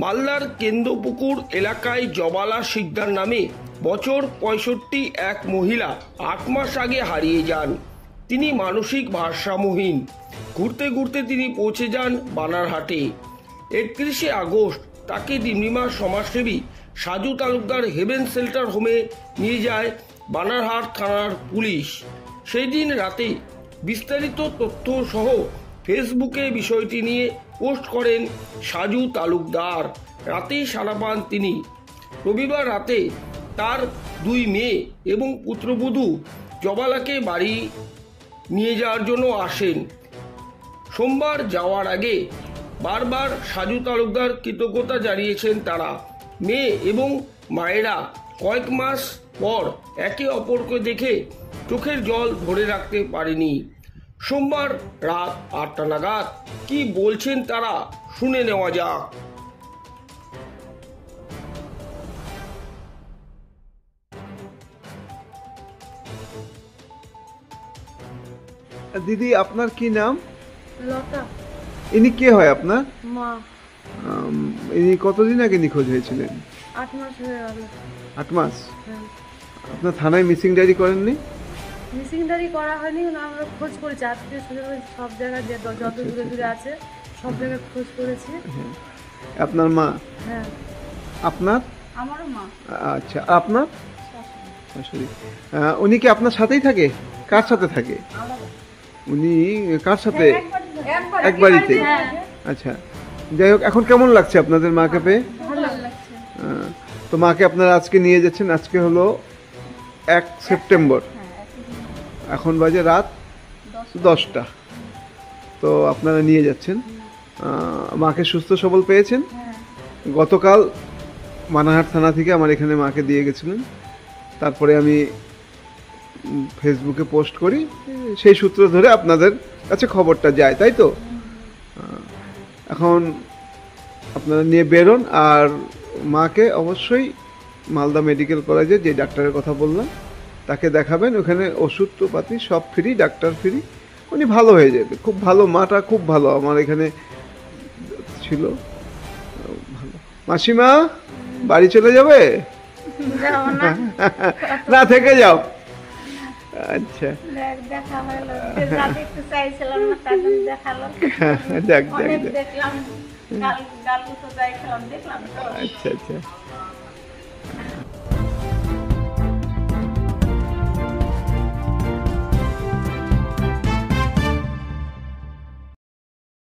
মালদার কেন্দ্রপুকুর এলাকায় জবালা শিকদার নামে বছর ৬৫ এক মহিলা ৮ মাস আগে হারিয়ে যান। তিনি মানসিক ভারসাম্যহীন। ঘুরতে ঘুরতে তিনি পৌঁছে যান বানারহাটে। ৩১শে আগস্ট তাকে ডিমডিমার সমাজসেবী সাজু তালুকদার হেভেন শেল্টার হোমে নিয়ে যায় বানারহাট থানার পুলিশ। সেই দিন রাতে বিস্তারিত তথ্য সহ ফেসবুকে বিষয়টি নিয়ে পোস্ট করেন সাজু তালুকদার। রাতেই সাড়া পান তিনি। রবিবার রাতে তার ২ মেয়ে এবং পুত্রবধূ জবালাকে বাড়ি নিয়ে যাওয়ার জন্য আসেন। সোমবার যাওয়ার আগে বারবার সাজু তালুকদার কৃতজ্ঞতা জানিয়েছেন তারা। মেয়ে এবং মায়েরা কয়েক মাস পর একে অপরকে দেখে চোখের জল ধরে রাখতে পারেনি। সোমবার রাত ৮টা নাগাদ কি বলছেন তারা শুনে নেওয়া যাক। দিদি, আপনার কি নাম? লতা। ইনি কে হয় আপনার? মা। ইনি কতদিন আগে নিখোঁজ হয়েছিলেন? ৮ মাস হয়ে গেল। ৮ মাস? হ্যাঁ। আপনার থানায় মিসিং ডায়েরি করেননি? মিসিং ডায়েরি করা হয়নি, আমরা খোঁজ করেছি আত্মীয় স্বজন সব জায়গায় যত দূরে দূরে আছে সব জায়গায় খোঁজ করেছি। আপনার মা? হ্যাঁ। আপনার? আমারও মা। আচ্ছা, আপনার শাশুড়ি? উনি কি আপনার সাথেই থাকে? কার সাথে থাকে উনি? কার সাথে? এক বাড়িতে? আচ্ছা, যাই হোক, এখন কেমন লাগছে আপনাদের মাকে পেয়ে? ভালো লাগছে। তো মাকে আপনারা আজকে নিয়ে যাচ্ছেন। আজকে হলো ১ সেপ্টেম্বর। এখন বাজে রাত ১০টা। তো আপনারা নিয়ে যাচ্ছেন। মাকে সুস্থ সবল পেয়েছেন? গতকাল বানারহাট থানা থেকে আমার এখানে মাকে দিয়ে গেছিলেন। তারপরে আমি ফেসবুকে পোস্ট করি, সেই সূত্র ধরে আপনাদের কাছে খবরটা যায়, তাই তো? এখন আপনারা নিয়ে বেরোন, আর মাকে অবশ্যই মালদা মেডিকেল কলেজে যে ডাক্তারের কথা বললাম তাকে দেখাবেন। ওখানে ওষুধপাতি সব ফ্রি, ডাক্তার ফ্রি। উনি ভালো হয়ে যাবে। খুব ভালো, মাটা খুব ভালো আমার এখানে ছিল। ভালো। মাসিমা, বাড়ি চলে যাবে? না, থেকে যাও। আচ্ছা, যাক, আচ্ছা আচ্ছা।